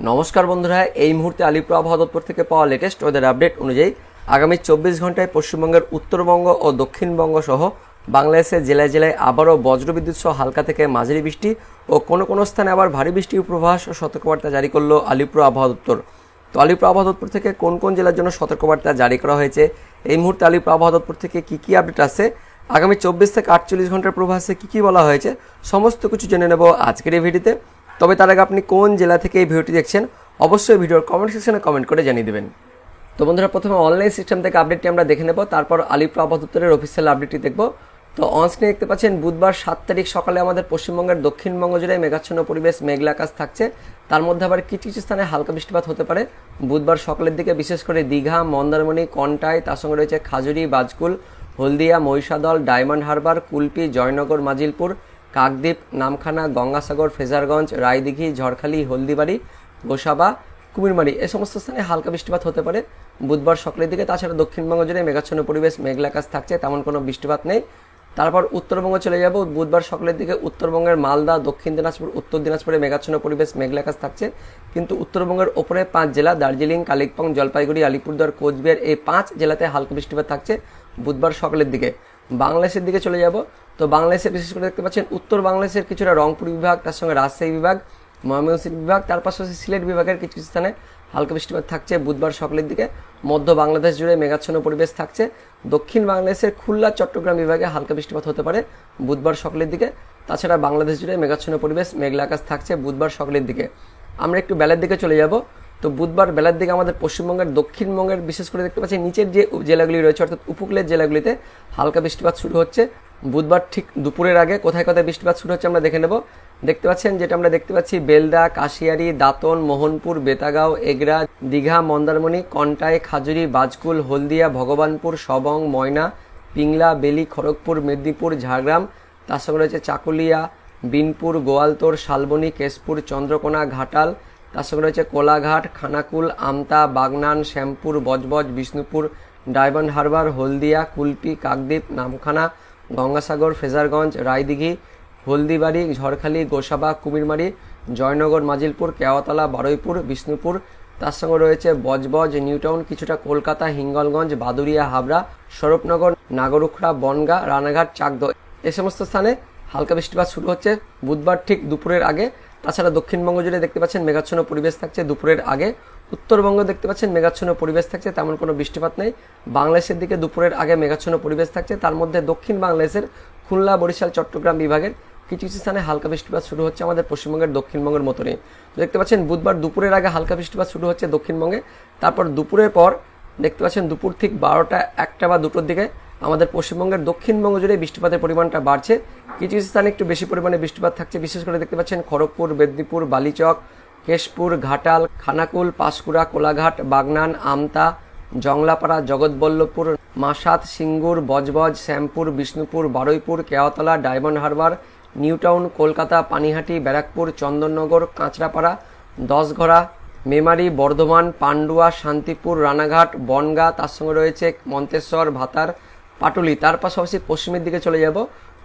নমস্কার বন্ধুরা, এই মুহূর্তে আলিপুর আবহাওয়া দপ্তর থেকে পাওয়া লেটেস্ট ওয়েদার আপডেট অনুযায়ী আগামী 24 ঘন্টায় পশ্চিমবঙ্গের উত্তরবঙ্গ ও দক্ষিণবঙ্গ সহ বাংলাদেশের জেলায় জেলায় আবারও বজ্রবিদ্যুৎ সহ হালকা থেকে মাঝারি বৃষ্টি ও কোনো স্থানে আবার ভারী বৃষ্টির পূর্বাভাস ও সতর্কবার্তা জারি করলো আলিপুর আবহাওয়া দপ্তর। তো আলিপুর আবহাওয়া দপ্তর থেকে কোন জেলার জন্য সতর্কবার্তা জারি করা হয়েছে, এই মুহূর্তে আলিপুর আবহাওয়া দপ্তর থেকে কী আপডেট আছে, আগামী 24 থেকে 48 ঘন্টার পূর্বাভাসে কী বলা হয়েছে, সমস্ত কিছু জেনে নেব আজকের এই ভিডিওতে। তবে তার আগে আপনি কোন জেলা থেকে এই ভিডিওটি দেখছেন অবশ্যই ভিডিওর কমেন্ট সেকশনে কমেন্ট করে জানিয়ে দেবেন। তো বন্ধুরা, প্রথমে অনলাইন সিস্টেম থেকে আপডেটটি আমরা দেখে নেব, তারপর আলিপুর আবহাওয়া দপ্তরের অফিসিয়াল আপডেটটি দেখব। তো অনস্ক্রিনে দেখতে পাচ্ছেন বুধবার 7 তারিখ সকালে আমাদের পশ্চিমবঙ্গের দক্ষিণবঙ্গ জুড়ে মেঘাচ্ছন্ন পরিবেশ, মেঘলা আকাশ থাকছে। তার মধ্যে আবার কিছু স্থানে হালকা বৃষ্টিপাত হতে পারে বুধবার সকালের দিকে, বিশেষ করে দীঘা, মন্দারমণি, কন্টাই, তার সঙ্গে রয়েছে খাজুরি, বাজকুল, হলদিয়া, মহিষাদল, ডায়মন্ড হারবার, কুলপি, জয়নগর, মাজিলপুর, কাকদ্বীপ, নামখানা, গঙ্গাসাগর, ফ্রেজারগঞ্জ, রায়দিঘি, ঝড়খালি, হলদিবাড়ি, গোসাবা, কুমিরমারি এই সমস্ত স্থানে হালকা বৃষ্টিপাত হতে পারে বুধবার সকালের দিকে। তাছাড়া দক্ষিণবঙ্গ জুড়ে মেঘাচ্ছন্ন পরিবেশ, মেঘলা আকাশ থাকছে, তেমন কোনো বৃষ্টিপাত নেই। তারপর উত্তরবঙ্গ চলে যাব, বুধবার সকালের দিকে উত্তরবঙ্গের মালদা, দক্ষিণ দিনাজপুর, উত্তর দিনাজপুরে মেঘাচ্ছন্ন পরিবেশ, মেঘলা আকাশ থাকছে। কিন্তু উত্তরবঙ্গের ওপরে 5 জেলা দার্জিলিং, কালিম্পং, জলপাইগুড়ি, আলিপুরদুয়ার, কোচবিহার এই 5 জেলাতে হালকা বৃষ্টিপাত থাকছে বুধবার সকালের দিকে। বাংলাদেশের দিকে চলে যাব, তো বাংলাদেশে বিশেষ করে দেখতে পাচ্ছেন উত্তর বাংলাদেশের কিছুটা রংপুর বিভাগ, তার সঙ্গে রাজশাহী বিভাগ, ময়মনসিংহ বিভাগ, তার পাশাপাশি সিলেট বিভাগের কিছু স্থানে হালকা বৃষ্টিপাত থাকছে বুধবার সকালের দিকে। মধ্য বাংলাদেশ জুড়ে মেঘাচ্ছন্ন পরিবেশ থাকছে। দক্ষিণ বাংলাদেশের খুলনা, চট্টগ্রাম বিভাগে হালকা বৃষ্টিপাত হতে পারে বুধবার সকালের দিকে। তাছাড়া বাংলাদেশ জুড়ে মেঘাচ্ছন্ন পরিবেশ, মেঘলা আকাশ থাকছে বুধবার সকালের দিকে। আমরা একটু বেলার দিকে চলে যাব, তো বুধবার বেলার দিকে আমাদের পশ্চিমবঙ্গের দক্ষিণবঙ্গের বিশেষ করে দেখতে পাচ্ছি নিচের যে জেলাগুলি রয়েছে অর্থাৎ উপকূলের জেলাগুলিতে হালকা বৃষ্টিপাত শুরু হচ্ছে বুধবার ঠিক দুপুরের আগে। কোথায় বৃষ্টিপাত শুরু হচ্ছে আমরা দেখে নেব। দেখতে পাচ্ছেন যেটা আমরা দেখতে পাচ্ছি বেলদা, কাশিয়ারি, দাঁতন, মোহনপুর, বেতাগাঁও, এগরা, দীঘা, মন্দারমণি, কন্টাই, খাজুরি, বাজকুল, হলদিয়া, ভগবানপুর, সবং, ময়না, পিংলা, বেলি, খড়গপুর, মেদিনীপুর, ঝাড়গ্রাম, তার সঙ্গে রয়েছে চাকুলিয়া, বিনপুর, গোয়ালতোড়, শালবনী, কেশপুর, চন্দ্রকোনা, ঘাটাল, তার সঙ্গে রয়েছে কোলাঘাট, খানাকুল, আমতা, বাগনান, শ্যামপুর, বজবজ, বিষ্ণুপুর, ডায়মন্ড হারবার, হলদিয়া, কুলপি, কাকদ্বীপ, নামখানা, গঙ্গাসাগর, ফ্রেজারগঞ্জ, রায়দিঘি, হলদিবাড়ি, ঝড়খালি, গোসাবা, কুমিরমারি, জয়নগর, মাজিলপুর, কেওয়াতলা, বারুইপুর, বিষ্ণুপুর, তার সঙ্গে রয়েছে বজবজ, নিউটাউন, কিছুটা কলকাতা, হিঙ্গলগঞ্জ, বাদুরিয়া, হাবড়া, স্বরূপনগর, নাগরুখড়া, বনগা, রানাঘাট, চাকদহ এই সমস্ত স্থানে হালকা বৃষ্টিপাত শুরু হচ্ছে বুধবার ঠিক দুপুরের আগে। তাছাড়া দক্ষিণবঙ্গ জুড়ে দেখতে পাচ্ছেন মেঘাচ্ছন্ন পরিবেশ থাকছে দুপুরের আগে। উত্তরবঙ্গ দেখতে পাচ্ছেন মেঘাচ্ছন্ন পরিবেশ থাকছে, তেমন কোনো বৃষ্টিপাত নেই। বাংলাদেশের দিকে দুপুরের আগে মেঘাচ্ছন্ন পরিবেশ থাকছে, তার মধ্যে দক্ষিণ বাংলাদেশের খুলনা, বরিশাল, চট্টগ্রাম বিভাগের কিছু স্থানে হালকা বৃষ্টিপাত শুরু হচ্ছে আমাদের পশ্চিমবঙ্গের দক্ষিণবঙ্গের মতনই। দেখতে পাচ্ছেন বুধবার দুপুরের আগে হালকা বৃষ্টিপাত শুরু হচ্ছে দক্ষিণবঙ্গে। তারপর দুপুরের পর দেখতে পাচ্ছেন দুপুর ঠিক 12টা, 1টা বা 2টোর দিকে আমাদের পশ্চিমবঙ্গের দক্ষিণবঙ্গ জুড়ে বৃষ্টিপাতের পরিমাণটা বাড়ছে। কিছু স্থানে একটু বেশি পরিমাণে বৃষ্টিপাত থাকছে, বিশেষ করে দেখতে পাচ্ছেন খড়গপুর, মেদিনীপুর, বালিচক, কেশপুর, ঘাটাল, খানাকুল, পাঁশকুড়া, কোলাঘাট, বাগনান, আমতা, জংলাপাড়া, জগৎবল্লভপুর, মাসাত, সিঙ্গুর, বজবজ, শ্যামপুর, বিষ্ণুপুর, বারুইপুর, কেওয়াতলা, ডায়মন্ড হারবার, নিউটাউন, কলকাতা, পানিহাটি, ব্যারাকপুর, চন্দননগর, কাঁচরাপাড়া, দশঘরা, মেমারি, বর্ধমান, পান্ডুয়া, শান্তিপুর, রানাঘাট, বনগাঁ, তার সঙ্গে রয়েছে মন্তেশ্বর, ভাতার, পাটুলি। তার পাশাপাশি পশ্চিমের দিকে চলে যাব,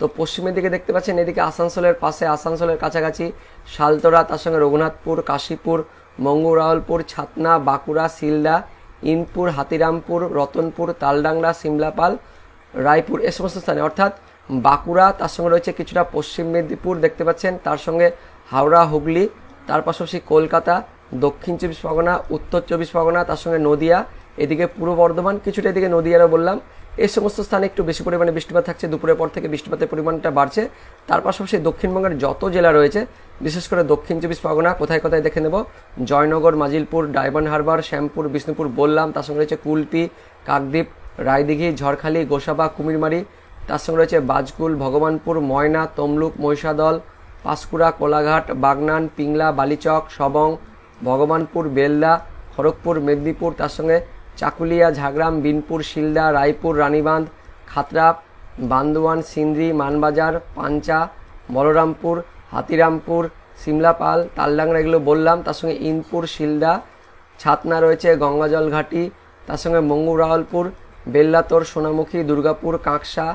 তো পশ্চিমের দিকে দেখতে পাচ্ছেন এদিকে আসানসোলের পাশে, আসানসোলের কাছাকাছি শালতোরা, তার সঙ্গে রঘুনাথপুর, কাশীপুর, মঙ্গুরাওলপুর, ছাতনা, বাঁকুড়া, শিলদা, ইনপুর, হাতিরামপুর, রতনপুর, তালডাংরা, সিমলাপাল, রায়পুর এই সমস্ত স্থানে অর্থাৎ বাঁকুড়া, তার সঙ্গে রয়েছে কিছুটা পশ্চিম মেদিনীপুর দেখতে পাচ্ছেন, তার সঙ্গে হাওড়া, হুগলি, তার পাশাপাশি কলকাতা, দক্ষিণ 24 পরগনা, উত্তর 24 পরগনা, তার সঙ্গে নদিয়া, এদিকে পূর্ব বর্ধমান, কিছুটা এদিকে নদিয়ারও বললাম, এই সমস্ত স্থানে একটু বেশি পরিমাণে বৃষ্টিপাত থাকছে। দুপুরের পর থেকে বৃষ্টিপাতের পরিমাণটা বাড়ছে। তার পাশাপাশি দক্ষিণবঙ্গের যত জেলা রয়েছে বিশেষ করে দক্ষিণ 24 পরগনা, কোথায় দেখে নেব, জয়নগর, মাজিলপুর, ডায়মন্ড হারবার, শ্যামপুর, বিষ্ণুপুর বললাম, তার সঙ্গে রয়েছে কুলপি, কাকদ্বীপ, রায়দিঘি, ঝড়খালি, গোসাবা, কুমিরমারি, তার সঙ্গে রয়েছে বাজকুল, ভগবানপুর, ময়না, তমলুক, মহিষাদল, পাঁশকুড়া, কোলাঘাট, বাগনান, পিংলা, বালিচক, সবং, ভগবানপুর, বেলদা, খড়গপুর, মেদিনীপুর, তার সঙ্গে চাকুলিয়া, ঝাড়গ্রাম, বিনপুর, শিলদা, রায়পুর, রানীবাঁধ, খাতড়া, বান্দোয়ান, সিন্দ্রি, মানবাজার, পাঞ্চা, বলরামপুর, হাতিরামপুর, সিমলাপাল, তালডাংরা এগুলো বললাম, তার সঙ্গে ইনপুর, শিলদা, ছাতনা রয়েছে, গঙ্গাজল ঘাটি, তার সঙ্গে মঙ্গুরাওলপুর, বেল্লাতোর, সোনামুখী, দুর্গাপুর, কাঁকসা,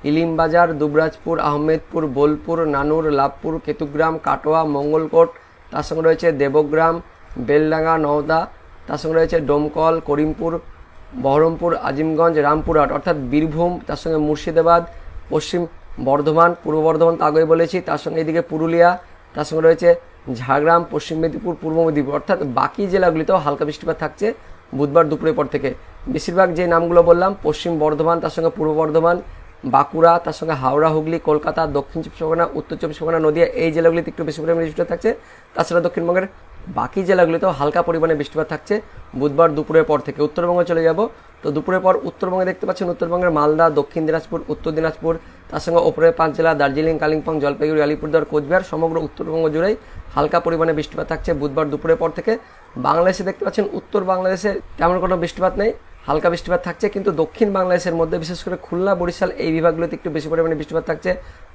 ইলিমবাজার, দুবরাজপুর, আহমেদপুর, বোলপুর, নানুর, লাভপুর, কেতুগ্রাম, কাটোয়া, মঙ্গলকোট, তার সঙ্গে রয়েছে দেবগ্রাম, বেলডাঙ্গা, নওদা, তার সঙ্গে রয়েছে ডোমকল, করিমপুর, বহরমপুর, আজিমগঞ্জ, রামপুরহাট অর্থাৎ বীরভূম, তার সঙ্গে মুর্শিদাবাদ, পশ্চিম বর্ধমান, পূর্ব বর্ধমান তো আগেই বলেছি, তার সঙ্গে এদিকে পুরুলিয়া, তার সঙ্গে রয়েছে ঝাড়গ্রাম, পশ্চিম মেদিনীপুর, পূর্ব মেদিনীপুর অর্থাৎ বাকি জেলাগুলিতেও হালকা বৃষ্টিপাত থাকছে বুধবার দুপুরের পর থেকে। বেশিরভাগ যে নামগুলো বললাম পশ্চিম বর্ধমান, তার সঙ্গে পূর্ব বর্ধমান, বাঁকুড়া, তার সঙ্গে হাওড়া, হুগলি, কলকাতা, দক্ষিণ চব্বিশ পরগনা, উত্তর চব্বিশ পরগনা, নদিয়া এই জেলাগুলিতে একটু বেশি পরিমাণে বৃষ্টিপাত থাকছে। তাছাড়া দক্ষিণবঙ্গের বাকি জেলাগুলিতেও হালকা পরিমাণে বৃষ্টিপাত থাকছে বুধবার দুপুরের পর থেকে। উত্তরবঙ্গে চলে যাব, তো দুপুরের পর উত্তরবঙ্গে দেখতে পাচ্ছেন উত্তরবঙ্গের মালদা, দক্ষিণ দিনাজপুর, উত্তর দিনাজপুর, তার সঙ্গে ওপরের 5 জেলা দার্জিলিং, কালিম্পং, জলপাইগুড়ি, আলিপুরদুয়ার, কোচবিহার সমগ্র উত্তরবঙ্গ জুড়েই হালকা পরিমাণে বৃষ্টিপাত থাকছে বুধবার দুপুরের পর থেকে। বাংলাদেশে দেখতে পাচ্ছেন উত্তর বাংলাদেশে তেমন কোনো বৃষ্টিপাত নেই, হালকা বৃষ্টিপাত থাকছে, কিন্তু দক্ষিণ বাংলাদেশের মধ্যে বিশেষ করে খুলনা, বরিশাল এই বিভাগগুলোতে একটু বেশি পরিমাণে বৃষ্টিপাত থাকছে।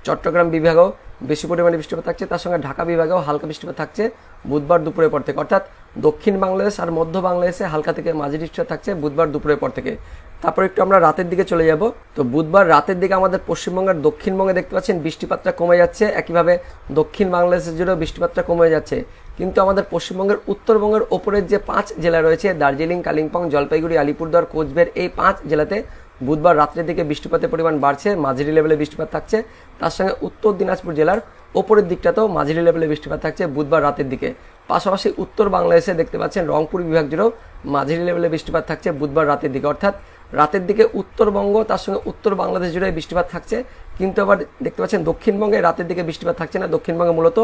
চট্টগ্রাম বিভাগেও বেশি পরিমাণে বৃষ্টিপাত থাকছে, তার সঙ্গে ঢাকা বিভাগেও হালকা বৃষ্টিপাত থাকছে বুধবার দুপুরের পর থেকে। অর্থাৎ দক্ষিণ বাংলাদেশ আর মধ্য বাংলাদেশে হালকা থেকে মাঝারি বৃষ্টিপাত থাকছে বুধবার দুপুরের পর থেকে। তারপর একটু আমরা রাতের দিকে চলে যাব, তো বুধবার রাতের দিকে আমাদের পশ্চিমবঙ্গের দক্ষিণবঙ্গে দেখতে পাচ্ছেন বৃষ্টিপাতটা কমে যাচ্ছে, একইভাবে দক্ষিণ বাংলাদেশের জুড়েও বৃষ্টিপাতটা কমে যাচ্ছে, কিন্তু আমাদের পশ্চিমবঙ্গের উত্তরবঙ্গের ওপরের যে 5 জেলা রয়েছে দার্জিলিং, কালিম্পং, জলপাইগুড়ি, আলিপুরদুয়ার, কোচবিহার এই 5 জেলাতে বুধবার রাত্রের দিকে বৃষ্টিপাতের পরিমাণ বাড়ছে, মাঝারি লেভেলে বৃষ্টিপাত থাকছে। তার সঙ্গে উত্তর দিনাজপুর জেলার ওপরের দিকটাতেও মাঝারি লেভেলে বৃষ্টিপাত থাকছে বুধবার রাতের দিকে। পাশাপাশি উত্তর বাংলাদেশে দেখতে পাচ্ছেন রংপুর বিভাগ জুড়েও মাঝারি লেভেলে বৃষ্টিপাত থাকছে বুধবার রাতের দিকে। অর্থাৎ রাতের দিকে উত্তরবঙ্গ তার সঙ্গে উত্তর বাংলাদেশ জুড়ে বৃষ্টিপাত থাকছে, কিন্তু আবার দেখতে পাচ্ছেন দক্ষিণবঙ্গে রাতের দিকে বৃষ্টিপাত থাকছে না। দক্ষিণবঙ্গে মূলত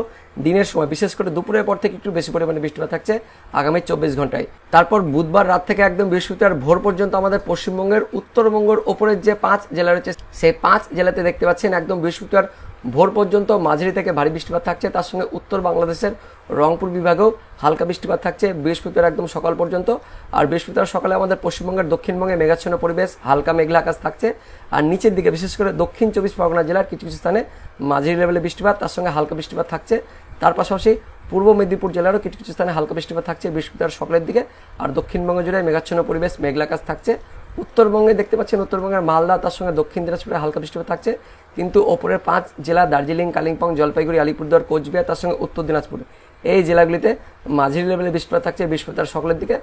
দিনের সময় বিশেষ করে দুপুরের পর থেকে একটু বেশি পরিমাণে বৃষ্টিপাত থাকছে আগামী 24 ঘন্টায়। তারপর বুধবার রাত থেকে একদম বৃহস্পতিবার ভোর পর্যন্ত আমাদের পশ্চিমবঙ্গের উত্তরবঙ্গের ওপরের যে 5 জেলা রয়েছে সেই 5 জেলাতে দেখতে পাচ্ছেন একদম বৃহস্পতিবার ভোর পর্যন্ত মাঝারি থেকে ভারী বৃষ্টিপাত থাকছে। তার সঙ্গে উত্তর বাংলাদেশের রংপুর বিভাগেও হালকা বৃষ্টিপাত থাকছে বৃহস্পতিবার একদম সকাল পর্যন্ত। আর বৃহস্পতিবার সকালে আমাদের পশ্চিমবঙ্গের দক্ষিণবঙ্গে মেঘাচ্ছন্ন পরিবেশ, হালকা মেঘলা আকাশ থাকছে। আর নিচের দিকে বিশেষ করে দক্ষিণ 24 পরগনা জেলার কিছু কিছু স্থানে মাঝারি লেভেলে বৃষ্টিপাত, তার সঙ্গে হালকা বৃষ্টিপাত থাকছে। তার পাশাপাশি পূর্ব মেদিনীপুর জেলারও কিছু কিছু স্থানে হালকা বৃষ্টিপাত থাকছে বৃহস্পতিবার সকালের দিকে। আর দক্ষিণবঙ্গ জুড়ে মেঘাচ্ছন্ন পরিবেশ, মেঘলা আকাশ থাকছে। উত্তরবঙ্গে দেখতে পাচ্ছেন উত্তরবঙ্গের মালদা তার সঙ্গে দক্ষিণ দিনাজপুরে হালকা বৃষ্টিপাত থাকছে, কিন্তু ওপরের 5 জেলা দার্জিলিং, কালিম্পং, জলপাইগুড়ি, আলিপুরদুয়ার, কোচবিহার তার সঙ্গে উত্তর দিনাজপুর এই জেলাগুলিতে মাঝারি লেভেলে বৃষ্টিপাত থাকছে বৃহস্পতিবার সকালের দিকে।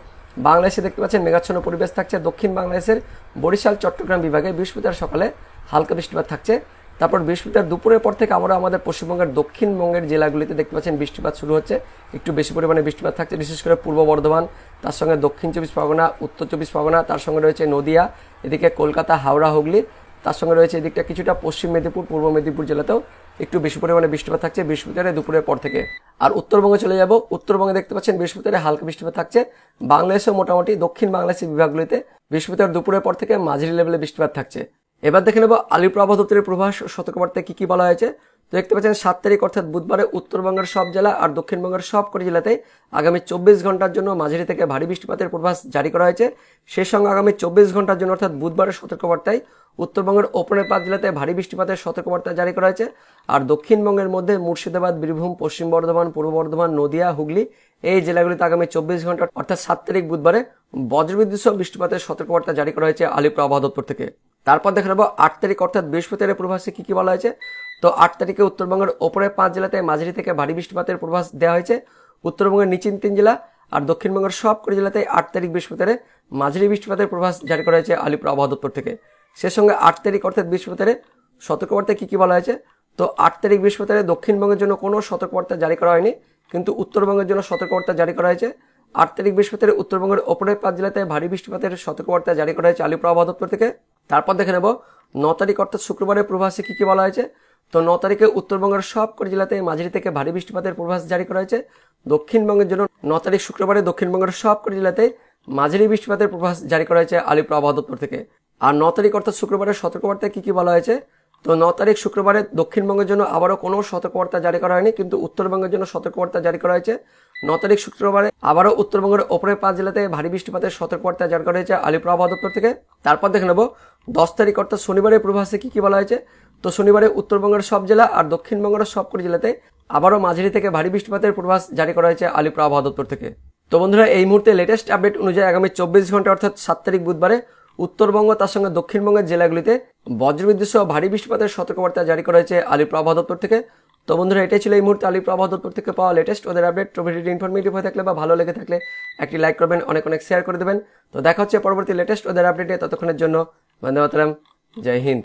বাংলাদেশে দেখতে পাচ্ছেন মেঘাচ্ছন্ন পরিবেশ থাকছে। দক্ষিণ বাংলাদেশের বরিশাল, চট্টগ্রাম বিভাগে বৃহস্পতিবার সকালে হালকা বৃষ্টিপাত থাকছে। তারপর বৃহস্পতিবার দুপুরের পর থেকে আমরা আমাদের পশ্চিমবঙ্গের দক্ষিণবঙ্গের জেলাগুলিতে দেখতে পাচ্ছেন বৃষ্টিপাত শুরু হচ্ছে, একটু বেশি পরিমাণে বৃষ্টিপাত থাকছে বিশেষ করে পূর্ব বর্ধমান, তার সঙ্গে দক্ষিণ 24 পরগনা, উত্তর 24 পরগনা, তার সঙ্গে রয়েছে নদিয়া, এদিকে কলকাতা, হাওড়া, হুগলি, তার সঙ্গে রয়েছে এদিকটা কিছুটা পশ্চিম মেদিনীপুর, পূর্ব মেদিনীপুর জেলাতেও একটু বেশি পরিমাণে বৃষ্টিপাত থাকছে বৃহস্পতিবার দুপুরের পর থেকে। আর উত্তরবঙ্গে চলে যাব, উত্তরবঙ্গে দেখতে পাচ্ছেন বৃহস্পতিবার হালকা বৃষ্টিপাত থাকছে। বাংলাদেশেও মোটামুটি দক্ষিণ বাংলাদেশের বিভাগগুলিতে বৃহস্পতিবার দুপুরের পর থেকে মাঝারি লেভেলে বৃষ্টিপাত থাকছে। এবার দেখে নেব আলিপুর আবহাওয়া দপ্তরের পূর্বাভাস সতর্কবার্তায় কি কি বলা হয়েছে। তো দেখতে পাচ্ছেন 7 তারিখ অর্থাৎ বুধবারে উত্তরবঙ্গের সব জেলা আর দক্ষিণবঙ্গের সবকটি জেলাতে আগামী 24 ঘন্টার জন্য মাঝারি থেকে ভারী বৃষ্টিপাতের পূর্বাভাস জারি করা হয়েছে। সেই সঙ্গে আগামী 24 ঘন্টার জন্য অর্থাৎ বুধবারের সতর্কবার্তায় উত্তরবঙ্গের ওপরের 5 জেলাতে ভারী বৃষ্টিপাতের সতর্কবার্তা জারি করা হয়েছে। আর দক্ষিণবঙ্গের মধ্যে মুর্শিদাবাদ, বীরভূম, পশ্চিম বর্ধমান, পূর্ব বর্ধমান, নদিয়া, হুগলি এই জেলাগুলিতে আগামী 24 ঘন্টা অর্থাৎ 7 তারিখ বুধবারে বজ্রবিদ্যুৎ সহ বৃষ্টিপাতের সতর্কবার্তা জারি করা হয়েছে আলিপুর আবহাওয়া দপ্তর থেকে। তারপর দেখে নেব 8 তারিখ অর্থাৎ বৃহস্পতিবারের পূর্বাভাসে কি কি বলা হয়েছে। তো 8 তারিখে উত্তরবঙ্গের ওপরের 5 জেলাতে মাঝারি থেকে ভারী বৃষ্টিপাতের পূর্বাভাস দেওয়া হয়েছে। উত্তরবঙ্গের নিচের 3 জেলা আর দক্ষিণবঙ্গের সবকটি জেলাতে 8 তারিখ বৃহস্পতিবারে মাঝারি বৃষ্টিপাতের পূর্বাভাস জারি করা হয়েছে আলিপুর আবহাওয়া দপ্তর থেকে। সে সঙ্গে 8 তারিখ অর্থাৎ বৃহস্পতিবারে সতর্কবার্তায় কি কি বলা হয়েছে। তো 8 তারিখ বৃহস্পতিবারে দক্ষিণবঙ্গের জন্য কোনো সতর্কবার্তা জারি করা হয়নি, কিন্তু উত্তরবঙ্গের জন্য সতর্কবার্তা জারি করা হয়েছে। 8 তারিখ বৃহস্পতিবারে উত্তরবঙ্গের ওপরের 5 জেলাতে ভারী বৃষ্টিপাতের সতর্কবার্তা জারি করা হয়েছে আলিপুর আবহাওয়া দপ্তর থেকে। তারপর দেখে নেব 9 তারিখ অর্থাৎ শুক্রবারের পূর্বাভাসে কি কি বলা হয়েছে। তো 9 তারিখে উত্তরবঙ্গের সবকটি জেলাতে মাঝারি থেকে ভারী বৃষ্টিপাতের পূর্বাভাস জারি করা হয়েছে। দক্ষিণবঙ্গের জন্য 9 তারিখ শুক্রবারে দক্ষিণবঙ্গের সবকটি জেলাতে মাঝারি বৃষ্টিপাতের পূর্বাভাস জারি করা হয়েছে আলিপুর আবহাওয়া দপ্তর থেকে। আর 9 তারিখ অর্থাৎ শুক্রবারের সতর্কবার্তায় কি কি বলা হয়েছে। তো 9 তারিখ শুক্রবারে দক্ষিণবঙ্গের জন্য আবারও কোনো সতর্কবার্তা জারি করা হয়নি, কিন্তু উত্তরবঙ্গের জন্য সতর্কবার্তা জারি করা হয়েছে। 9 তারিখ শুক্রবারে আবারও উত্তরবঙ্গের ওপরের 5 জেলাতে ভারী বৃষ্টিপাতের সতর্কবার্তা জারি করা হয়েছে আলিপুর আবহাওয়া দপ্তর থেকে। তারপর দেখে নেব 10 তারিখ অর্থাৎ শনিবারের পূর্বাভাসে কি কি বলা হয়েছে। তো শনিবারে উত্তরবঙ্গের সব জেলা আর দক্ষিণবঙ্গের সবকটি জেলাতে আবারও মাঝারি থেকে ভারী বৃষ্টিপাতের পূর্বাভাস জারি করা হয়েছে আলিপুর আবহাওয়া দপ্তর থেকে। তো বন্ধুরা এই মুহূর্তে লেটেস্ট আপডেট অনুযায়ী আগামী 24 ঘন্টা অর্থাৎ 7 তারিখ বুধবারে উত্তরবঙ্গ তার সঙ্গে দক্ষিণবঙ্গের জেলাগুলিতে বজ্রবিদ্যুৎ সহ ভারী বৃষ্টিপাতের সতর্কবার্তা জারি করা হয়েছে আলিপুর আবহাওয়া দপ্তর থেকে। তো বন্ধুরা, এটাই ছিল এই মুহূর্তে আলিপুর আবহাওয়া দপ্তর থেকে পাওয়া লেটেস্ট ওদের আপডেট। তো ভিডিওটি ইনফরমেটিভ হয়ে থাকলে বা ভালো লেগে থাকলে একটি লাইক করবেন, অনেক অনেক শেয়ার করে দেবেন। তো দেখা হচ্ছে পরবর্তী লেটেস্ট ওদের আপডেটে। ততক্ষণের জন্য বন্দে মাতরম, জয় হিন্দ।